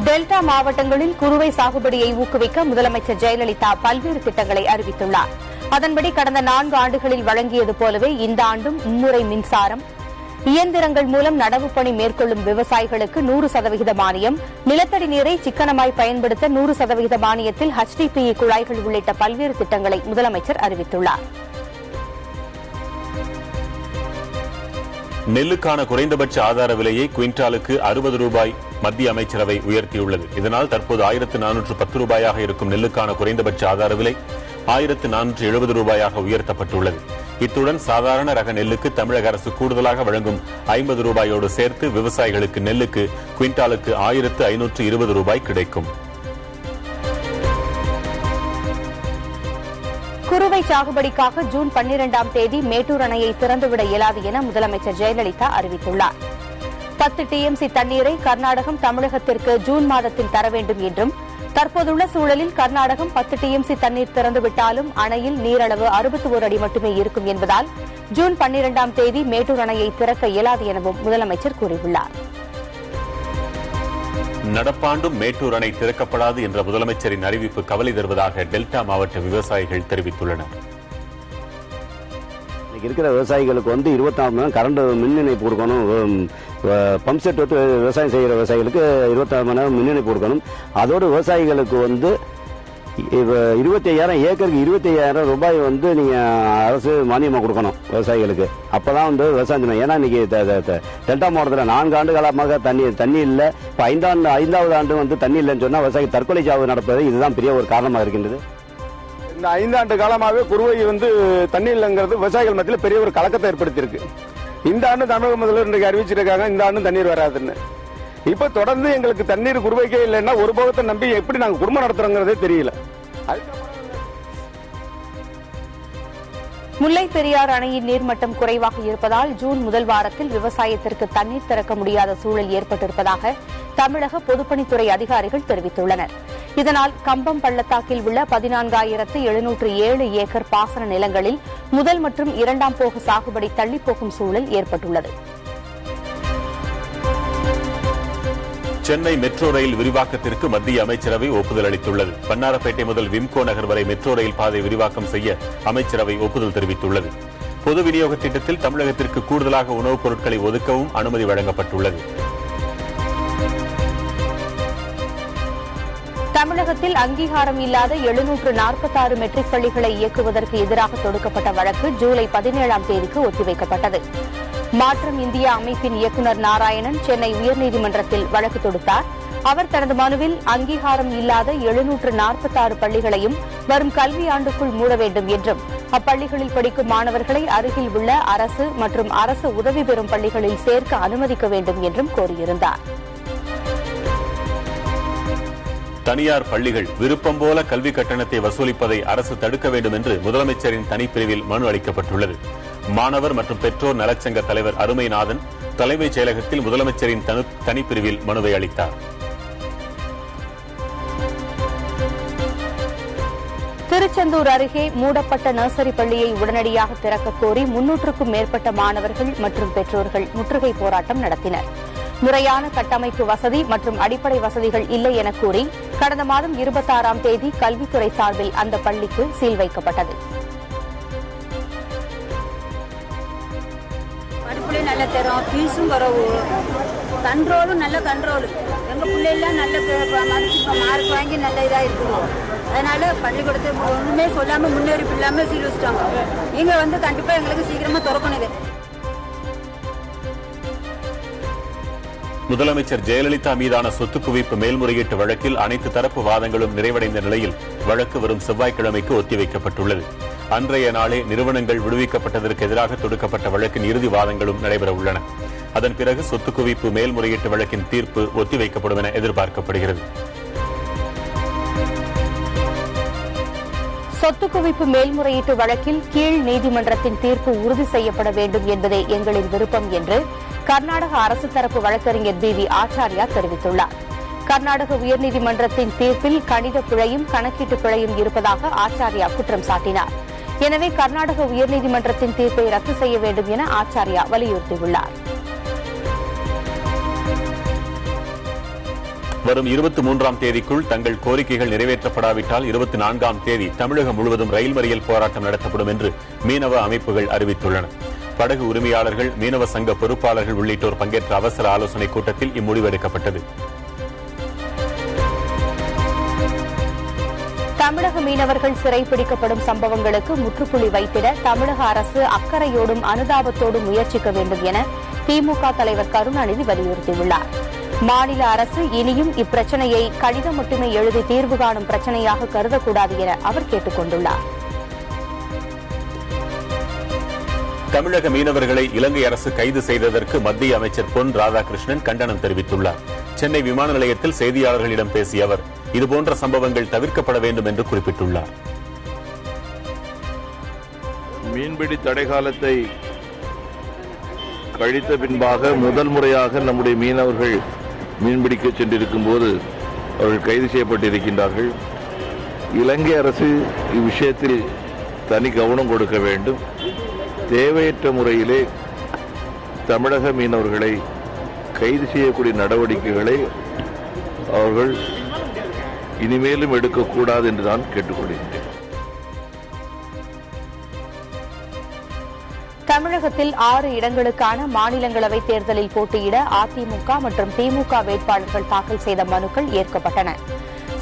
Delta மாவட்டங்களில் குறுவை சாகுபடியை ஊக்குவிக்க முதலமைச்சர் ஜெயலலிதா பல்வேறு திட்டங்களை அறிவித்துள்ளார். அதன்படி கடந்த 4 ஆண்டுகளில் வழங்கியது போலவே இந்த ஆண்டும் மும்முறை மின்சாரம், இயந்திரங்கள் மூலம் நடவு பணி மேற்கொள்ளும் விவசாயிகளுக்கு 100% மானியம், நிலத்தடி நீரை சிக்கனமாய் பயன்படுத்த 100% மானியத்தில் HDPE குழாய்கள் உள்ளிட்ட பல்வேறு திட்டங்களை முதலமைச்சர் அறிவித்துள்ளார். நெல்லுக்கான குறைந்தபட்ச ஆதார விலையை குவிண்டாலுக்கு 60 ரூபாய் மத்திய அமைச்சரவை உயர்த்தியுள்ளது. இதனால் தற்போது 1410 ரூபாயாக இருக்கும் நெல்லுக்கான குறைந்தபட்ச ஆதார விலை 1470 ரூபாயாக உயர்த்தப்பட்டுள்ளது. இத்துடன் சாதாரண ரக நெல்லுக்கு தமிழக அரசு கூடுதலாக வழங்கும் 50 ரூபாயோடு சேர்த்து விவசாயிகளுக்கு நெல்லுக்கு குவிண்டாலுக்கு 1520 ரூபாய் கிடைக்கும். குறுவை சாகுபடிக்காக ஜூன் 12ஆம் தேதி மேட்டூர் அணையை திறந்துவிட இயலாது என முதலமைச்சர் ஜெயலலிதா அறிவித்துள்ளார். 10 TMC தண்ணீரை கர்நாடகம் தமிழகத்திற்கு ஜூன் மாதத்தில் தர வேண்டும் என்றும், தற்போதுள்ள சூழலில் கர்நாடகம் 10 TMC தண்ணீர் திறந்துவிட்டாலும் அணையில் நீரளவு 61 அடி மட்டுமே இருக்கும் என்பதால் ஜூன் 12ஆம் தேதி மேட்டூர் அணையை திறக்க இயலாது எனவும் முதலமைச்சர் கூறியுள்ளார். நடப்பாண்டும் மேட்டூர் அணை திறக்கப்படாது என்ற முதலமைச்சரின் அறிவிப்பு கவலை தருவதாக டெல்டா மாவட்ட விவசாயிகள் தெரிவித்துள்ளனர். இருக்கிற விவசாயிகளுக்கு 24 மணி நேரம் கரண்ட் மின் இணைப்பு கொடுக்கணும். பம்ப் செட் வந்து விவசாயம் செய்கிற விவசாயிகளுக்கு 24 மணி நேரம் மின் இணைப்பு கொடுக்கணும். அதோடு விவசாயிகளுக்கு 25,000 ஏக்கருக்கு 25,000 ரூபாய் நீங்க அரசு மானியமா கொடுக்கணும் விவசாயிகளுக்கு. அப்பதான் விவசாயம் செய்யணும். ஏன்னா இன்னைக்கு டெல்டா மாவட்டத்தில் 4 ஆண்டு காலமாக தண்ணி இல்ல. இப்ப 5வது ஆண்டு தண்ணி இல்லைன்னு சொன்னா விவசாயி தற்கொலை சாவு நடப்பது இதுதான் பெரிய ஒரு காரணமாக இருக்கின்றது. இந்த 5 ஆண்டு காலமாகவே குறுவை தண்ணி இல்லைங்கிறது விவசாயிகள் மத்தியில் பெரிய ஒரு கலக்கத்தை ஏற்படுத்தியிருக்கு. இந்த ஆண்டு தமிழக முதல்வர் இன்றைக்கு அறிவிச்சிருக்காங்க இந்த ஆண்டு தண்ணீர் வராதுன்னு. இப்ப தொடர்ந்து எங்களுக்கு தண்ணீர் குறுவைக்கே இல்லைன்னா ஒரு போகத்தை நம்பி எப்படி நாங்க குடும்பம் நடத்துறோங்கிறதே தெரியல. முல்லை பெரியாறு அணையின் நீர்மட்டம் குறைவாக இருப்பதால் ஜூன் முதல் வாரத்தில் விவசாயத்திற்கு தண்ணீர் திறக்க முடியாத சூழல் ஏற்பட்டிருப்பதாக தமிழக பொதுப்பணித்துறை அதிகாரிகள் தெரிவித்துள்ளனர். இதனால் கம்பம் பள்ளத்தாக்கில் உள்ள 14,707 ஏக்கர் பாசன நிலங்களில் முதல் மற்றும் 2ஆம் போக சாகுபடி தள்ளிப்போகும் சூழல் ஏற்பட்டுள்ளது. சென்னை மெட்ரோ ரயில் விரிவாக்கத்திற்கு மத்திய அமைச்சரவை ஒப்புதல் அளித்துள்ளது. பன்னாரப்பேட்டை முதல் விம்கோ நகர் வரை மெட்ரோ ரயில் பாதை விரிவாக்கம் செய்ய அமைச்சரவை ஒப்புதல் தெரிவித்துள்ளது. பொது விநியோக திட்டத்தில் தமிழகத்திற்கு கூடுதலாக உணவுப் பொருட்களை ஒதுக்கவும் அனுமதி வழங்கப்பட்டுள்ளது. தமிழகத்தில் அங்கீகாரம் இல்லாத 746 மெட்ரிக் பள்ளிகளை இயக்குவதற்கு எதிராக தொடுக்கப்பட்ட வழக்கு ஜூலை 17ஆம் தேதிக்கு ஒத்திவைக்கப்பட்டது. மாற்றம் இந்தியா அமைப்பின் இயக்குநர் நாராயணன் சென்னை உயர்நீதிமன்றத்தில் வழக்கு தொடுத்தார். அவர் தனது மனுவில் அங்கீகாரம் இல்லாத 746 பள்ளிகளையும் வரும் கல்வியாண்டுக்குள் மூட வேண்டும் என்றும், அப்பள்ளிகளில் படிக்கும் மாணவர்களை அருகில் உள்ள அரசு மற்றும் அரசு உதவி பெறும் பள்ளிகளில் சேர்க்க அனுமதிக்க வேண்டும் என்றும் கோரியிருந்தார். தனியார் பள்ளிகள் விருப்பம் போல கல்வி கட்டணத்தை வசூலிப்பதை அரசு தடுக்க வேண்டும் என்று முதலமைச்சரின் தனிப்பிரிவில் மனு அளிக்கப்பட்டுள்ளது. மாணவர் மற்றும் பெற்றோர் நலச்சங்க தலைவர் அருமைநாதன் தலைமைச் செயலகத்தில் முதலமைச்சரின் தனிப்பிரிவில் மனுவை அளித்தார். திருச்செந்தூர் அருகே மூடப்பட்ட நர்சரி பள்ளியை உடனடியாக திறக்க கோரி 300க்கும் மேற்பட்ட மாணவர்கள் மற்றும் பெற்றோர்கள் முற்றுகை போராட்டம் நடத்தினர். முறையான கட்டமைப்பு வசதி மற்றும் அடிப்படை வசதிகள் இல்லை என கூறி கடந்த மாதம் 26ஆம் தேதி கல்வித்துறை சார்பில் அந்த பள்ளிக்கு சீல் வைக்கப்பட்டது. படிப்புல நல்ல தரும், ஃபீஸும் குறவு, கண்ட்ரோலும் நல்ல கண்ட்ரோலு. எங்க பிள்ளைலாம் நல்ல மார்க் வாங்கி நல்ல இதா இருக்கணும். அதனால பள்ளிக்கூடத்தை ஒண்ணுமே சொல்லாம முன்னேறிப்பு இல்லாம சீல் வச்சுட்டாங்க. நீங்க கண்டிப்பா எங்களுக்கு சீக்கிரமா திறக்கணும். முதலமைச்சர் ஜெயலலிதா மீதான சொத்து குவிப்பு மேல்முறையீட்டு வழக்கில் அனைத்து தரப்பு வாதங்களும் நிறைவடைந்த நிலையில் வழக்கு வரும் செவ்வாய்க்கிழமைக்கு ஒத்திவைக்கப்பட்டுள்ளது. அன்றைய நாளே நிறுவனங்கள் விடுவிக்கப்பட்டதற்கு எதிராக தொடுக்கப்பட்ட வழக்கின் இறுதி வாதங்களும் நடைபெற உள்ளன. அதன் பிறகு சொத்து குவிப்பு மேல்முறையீட்டு வழக்கின் தீர்ப்பு ஒத்திவைக்கப்படும் என எதிர்பார்க்கப்படுகிறது. சொத்து குவிப்பு மேல்முறையீட்டு வழக்கில் கீழ் நீதிமன்றத்தின் தீர்ப்பு உறுதி செய்யப்பட வேண்டும் என்பதே எங்களின் விருப்பம் என்று கர்நாடக அரசு தரப்பு வழக்கறிஞர் பி.வி. ஆச்சாரியா தெரிவித்துள்ளார். கர்நாடக உயர்நீதிமன்றத்தின் தீர்ப்பில் கணித பிழையும் கணக்கீட்டு பிழையும் இருப்பதாக ஆச்சாரியா குற்றம் சாட்டினார். எனவே கர்நாடக உயர்நீதிமன்றத்தின் தீர்ப்பை ரத்து செய்ய வேண்டும் என ஆச்சாரியா வலியுறுத்தியுள்ளார். வரும் 23ஆம் தேதிக்குள் தங்கள் கோரிக்கைகள் நிறைவேற்றப்படாவிட்டால் 24ஆம் தேதி தமிழகம் முழுவதும் ரயில் மறியல் போராட்டம் நடத்தப்படும் என்று மீனவ அமைப்புகள் அறிவித்துள்ளன. படகு உரிமையாளர்கள், மீனவ சங்க பொறுப்பாளர்கள் உள்ளிட்டோர் பங்கேற்ற அவசர ஆலோசனைக் கூட்டத்தில் இம்முடிவெடுக்கப்பட்டது. தமிழக மீனவர்கள் சிறைப்பிடிக்கப்படும் சம்பவங்களுக்கு முற்றுப்புள்ளி வைத்திட தமிழக அரசு அக்கறையோடும் அனுதாபத்தோடும் முயற்சிக்க வேண்டும் என திமுக தலைவர் கருணாநிதி வலியுறுத்தியுள்ளார். மாநில அரசு இனியும் இப்பிரச்சனையை கடிதம் மட்டுமே எழுதி தீர்வு காணும் பிரச்சனையாக கருதக்கூடாது என அவர் கேட்டுக் கொண்டுள்ளார். தமிழக மீனவர்களை இலங்கை அரசு கைது செய்ததற்கு மத்திய அமைச்சர் பொன் ராதாகிருஷ்ணன் கண்டனம் தெரிவித்துள்ளார். சென்னை விமான நிலையத்தில் செய்தியாளர்களிடம் பேசிய அவர் இதுபோன்ற சம்பவங்கள் தவிர்க்கப்பட வேண்டும் என்று குறிப்பிட்டுள்ளார். மீன்பிடி தடை காலத்தை கழித்த பின்பாக முதல் முறையாக நம்முடைய மீனவர்கள் மீன்பிடிக்க சென்றிருக்கும் போது அவர்கள் கைது செய்யப்பட்டிருக்கின்றார்கள். இலங்கை அரசு இவ்விஷயத்தில் தனி கவனம் கொடுக்க வேண்டும். தேவையற்ற முறையிலே தமிழக மீனவர்களை கைது செய்யக்கூடிய நடவடிக்கைகளை அவர்கள் இனிமேலும் எடுக்கக்கூடாது என்று நான் கேட்டுக்கொள்கின்றேன். தமிழகத்தில் 6 இடங்களுக்கான மாநிலங்களவை தேர்தலில் போட்டியிட அதிமுக மற்றும் திமுக வேட்பாளர்கள் தாக்கல் செய்த மனுக்கள் ஏற்கப்பட்டன.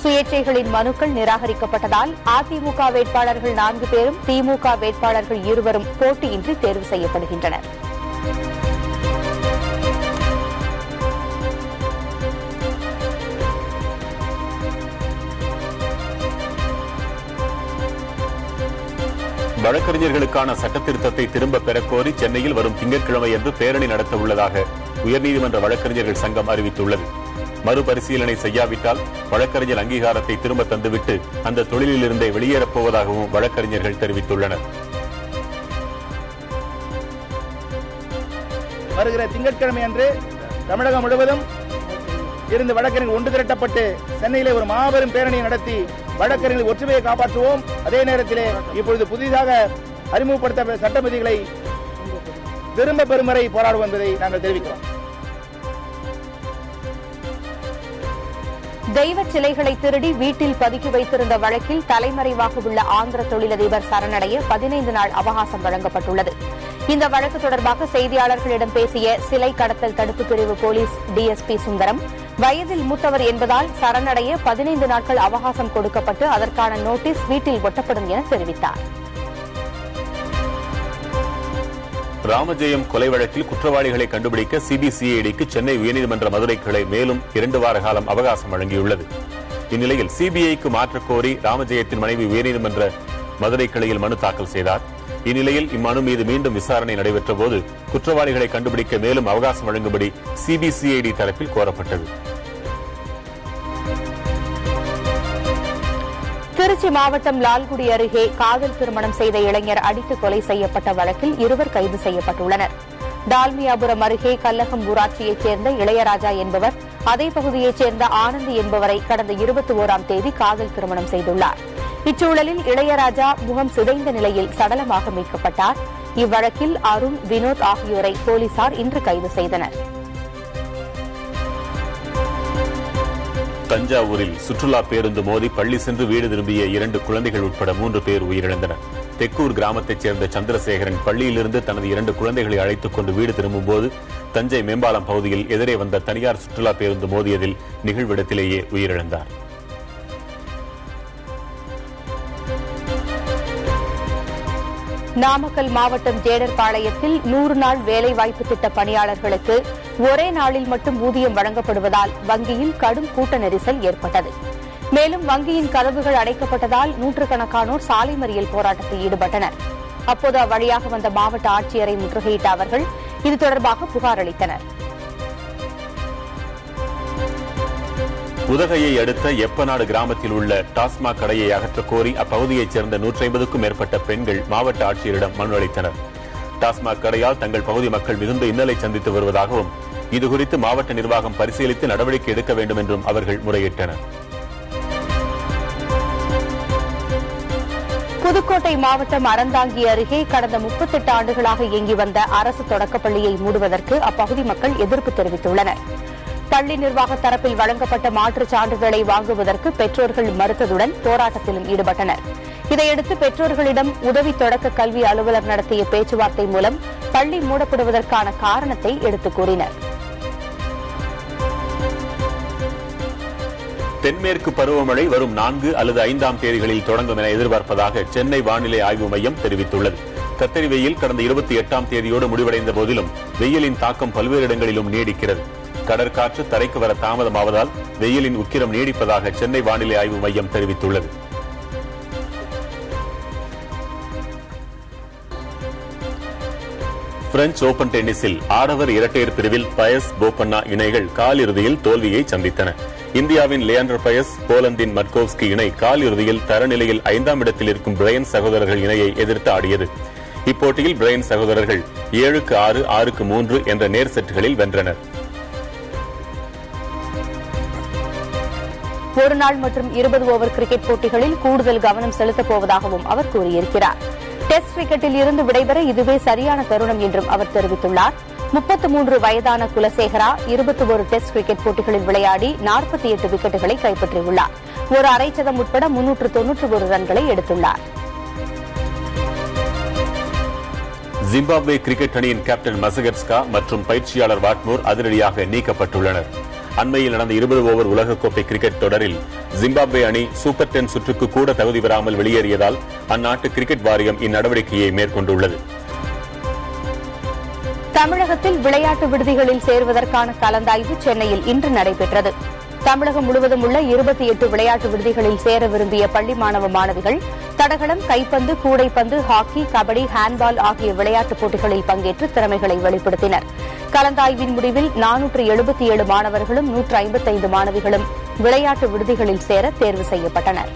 சுயேட்சைகளின் மனுக்கள் நிராகரிக்கப்பட்டதால் அதிமுக வேட்பாளர்கள் 4 பேரும் திமுக வேட்பாளர்கள் 2 போட்டியின்றி தேர்வு செய்யப்படுகின்றனர். வழக்கறிஞர்களுக்கான சட்டத்திருத்தத்தை திரும்பப் பெறக்கோரி சென்னையில் வரும் திங்கட்கிழமை அன்று பேரணி நடத்த உள்ளதாக உயர்நீதிமன்ற வழக்கறிஞர்கள் சங்கம் அறிவித்துள்ளது. மறுபரிசீலனை செய்யாவிட்டால் வழக்கறிஞர் அங்கீகாரத்தை திரும்ப தந்துவிட்டு அந்த தொழிலில் இருந்தே வெளியேறப் போவதாகவும் வழக்கறிஞர்கள் தெரிவித்துள்ளனர். வருகிற திங்கட்கிழமை அன்று தமிழகம் முழுவதும் இருந்து வழக்கறிஞர்கள் ஒன்று திரட்டப்பட்டு சென்னையிலே ஒரு மாபெரும் பேரணியை நடத்தி வழக்கறிஞர்கள் ஒற்றுமையை காப்பாற்றுவோம். அதே நேரத்திலே இப்பொழுது புதிதாக அறிமுகப்படுத்த சட்ட விதிகளை திரும்ப பெறும் வரை போராடுவோம் என்பதை நாங்கள் தெரிவிக்கிறோம். தெய்வ சிலைகளை திருடி வீட்டில் பதுக்கி வைத்திருந்த வழக்கில் தலைமறைவாக உள்ள ஆந்திர தொழிலதிபர் சரணடைய 15 நாள் அவகாசம் வழங்கப்பட்டுள்ளது. இந்த வழக்கு தொடர்பாக செய்தியாளர்களிடம் பேசிய சிலை கடத்தல் தடுப்பு பிரிவு போலீஸ் டிஎஸ்பி சுந்தரம், வயதில் மூத்தவர் என்பதால் சரணடைய 15 நாட்கள் அவகாசம் கொடுக்கப்பட்டு அதற்கான நோட்டீஸ் வீட்டில் ஒட்டப்படும் என தெரிவித்தார். ராமஜெயம் கொலை வழக்கில் குற்றவாளிகளை கண்டுபிடிக்க சிபிசிஐடிக்கு சென்னை உயர்நீதிமன்ற மதுரை கிளை மேலும் 2 வார காலம் அவகாசம் வழங்கியுள்ளது. இந்நிலையில் சிபிஐக்கு மாற்றக் கோரி ராமஜெயத்தின் மனைவி உயர்நீதிமன்ற மதுரை கிளையில் மனு தாக்கல் செய்தார். இந்நிலையில் இம்மனு மீது மீண்டும் விசாரணை நடைபெற்ற போது குற்றவாளிகளை கண்டுபிடிக்க மேலும் அவகாசம் வழங்கும்படி சிபிசிஐடி தரப்பில் கோரப்பட்டது. திருச்சி மாவட்டம் லால்குடி அருகே காதல் திருமணம் செய்த இளைஞர் அடித்து கொலை செய்யப்பட்ட வழக்கில் 2 கைது செய்யப்பட்டுள்ளனர். டால்மியாபுரம் அருகே கல்லகம் ஊராட்சியைச் சேர்ந்த இளையராஜா என்பவர் அதே பகுதியைச் சேர்ந்த ஆனந்தி என்பவரை கடந்த 21ஆம் தேதி காதல் திருமணம் செய்துள்ளார். இச்சூழலில் இளையராஜா முகம் சிதைந்த நிலையில் சடலமாக மீட்கப்பட்டார். இவ்வழக்கில் அருண், வினோத் ஆகியோரை போலீசார் இன்று கைது செய்தனர். தஞ்சாவூரில் சுற்றுலா பேருந்து மோதி பள்ளி சென்று வீடு திரும்பிய 2 குழந்தைகள் உட்பட 3 பேர் உயிரிழந்தனர். தெக்கூர் கிராமத்தைச் சேர்ந்த சந்திரசேகரன் பள்ளியிலிருந்து தனது 2 குழந்தைகளை அழைத்துக் கொண்டு வீடு திரும்பும்போது தஞ்சை மேம்பாலம் பகுதியில் எதிரே வந்த தனியார் சுற்றுலா பேருந்து மோதியதில் நிகழ்விடத்திலேயே உயிரிழந்தார். நாமக்கல் மாவட்டம் ஜேடர்பாளையத்தில் 100 நாள் வேலைவாய்ப்பு திட்ட பணியாளர்களுக்கு ஒரே நாளில் மட்டும் ஊதியம் வழங்கப்படுவதால் வங்கியில் கடும் கூட்ட நெரிசல் ஏற்பட்டது. மேலும் வங்கியின் கதவுகள் அடைக்கப்பட்டதால் நூற்றுக்கணக்கானோர் சாலை மறியல் போராட்டத்தில் ஈடுபட்டனர். அப்போது அவ்வழியாக வந்த மாவட்ட ஆட்சியரை முற்றுகையிட்ட அவர்கள் இது தொடர்பாக புகார் அளித்தனர். உதகையை அடுத்த எப்பநாடு கிராமத்தில் உள்ள டாஸ்மாக் கடையை அகற்றக் கோரி அப்பகுதியைச் சேர்ந்த 150க்கும் மேற்பட்ட பெண்கள் மாவட்ட ஆட்சியரிடம் மனு அளித்தனர். டாஸ்மாக் கடையால் தங்கள் பகுதி மக்கள் மிகுந்த இன்னலை சந்தித்து வருவதாகவும் இதுகுறித்து மாவட்ட நிர்வாகம் பரிசீலித்து நடவடிக்கை எடுக்க வேண்டும் என்றும் அவர்கள் முறையிட்டனர். புதுக்கோட்டை மாவட்டம் அறந்தாங்கி அருகே கடந்த 38 ஆண்டுகளாக இயங்கி வந்த அரசு தொடக்கப்பள்ளியை மூடுவதற்கு அப்பகுதி மக்கள் எதிர்ப்பு தெரிவித்துள்ளனர். பள்ளி நிர்வாக தரப்பில் வழங்கப்பட்ட மாற்றுச் சான்றிதழை வாங்குவதற்கு பெற்றோர்கள் மறுத்ததுடன் போராட்டத்திலும் ஈடுபட்டனர். இதையடுத்து பெற்றோர்களிடம் உதவி தொடக்க கல்வி அலுவலர் நடத்திய பேச்சுவார்த்தை மூலம் பள்ளி மூடப்படுவதற்கான காரணத்தை எடுத்துக் கூறினர். தென்மேற்கு பருவமழை வரும் 4 அல்லது 5ஆம் தேதிகளில் தொடங்கும் என எதிர்பார்ப்பதாக சென்னை வானிலை ஆய்வு மையம் தெரிவித்துள்ளது. கத்தரி வெயில் கடந்த 28ஆம் தேதியோடு முடிவடைந்த போதிலும் வெயிலின் தாக்கம் பல்வேறு இடங்களிலும் நீடிக்கிறது. கடற்காற்று தரைக்கு வர தாமதமாவதால் வெயிலின் உக்கிரம் நீடிப்பதாக சென்னை வானிலை ஆய்வு மையம் தெரிவித்துள்ளது. பிரெஞ்ச் ஓபன் டென்னிஸில் ஆடவர் இரட்டையர் பிரிவில் பயஸ் போபண்ணா இணைகள் காலிறுதியில் தோல்வியை சந்தித்தன. இந்தியாவின் லியாண்டர் பயஸ், போலந்தின் மட்கோவ்ஸ்கி இணை காலிறுதியில் தரநிலையில் 5ஆம் இடத்தில் இருக்கும் பிரையன் சகோதரர்கள் இணையை எதிர்த்து ஆடியது. இப்போட்டியில் பிரையன் சகோதரர்கள் 7-6, 6-3 என்ற நேர் செட்டுகளில் வென்றனர். ஒருநாள் மற்றும் 20 ஓவர் கிரிக்கெட் போட்டிகளில் கூடுதல் கவனம் செலுத்தப் போவதாகவும் அவர் கூறியிருக்கிறார். டெஸ்ட் கிரிக்கெட்டில் இருந்து விடைபெற இதுவே சரியான தருணம் என்றும் அவர் தெரிவித்துள்ளார். 33 வயதான குலசேகரா 21 டெஸ்ட் கிரிக்கெட் போட்டிகளில் விளையாடி 48 விக்கெட்டுகளை கைப்பற்றியுள்ளார். ஒரு அரை சதம் உட்பட 391 ரன்களை எடுத்துள்ளார். ஜிம்பாப்வே கிரிக்கெட் அணியின் கேப்டன் மசகட்ஸ்கா மற்றும் பயிற்சியாளர் வாட்மோர் அதிரடியாக நீக்கப்பட்டுள்ளனர். அண்மையில் நடந்த 20 ஓவர் உலகக்கோப்பை கிரிக்கெட் தொடரில் ஜிம்பாப்வே அணி சூப்பர் 10 சுற்றுக்கு கூட தகுதி பெறாமல் வெளியேறியதால் அந்நாட்டு கிரிக்கெட் வாரியம் இந்நடவடிக்கையை மேற்கொண்டுள்ளது. தமிழகத்தில் விளையாட்டு விடுதிகளில் சேர்வதற்கான கலந்தாய்வு சென்னையில் இன்று நடைபெற்றது. தமிழகம் முழுவதும் உள்ள 28 விளையாட்டு விடுதிகளில் சேர விரும்பிய பள்ளி மாணவ மாணவிகள் தடகளம், கைப்பந்து, கூடைப்பந்து, ஹாக்கி, கபடி, ஹேண்ட்பால் ஆகிய விளையாட்டுப் போட்டிகளில் பங்கேற்று திறமைகளை வெளிப்படுத்தினர். கலந்தாய்வின் முடிவில் 477 மாணவர்களும் 155 மாணவிகளும் விளையாட்டு விடுதிகளில் சேர தேர்வு செய்யப்பட்டனர்.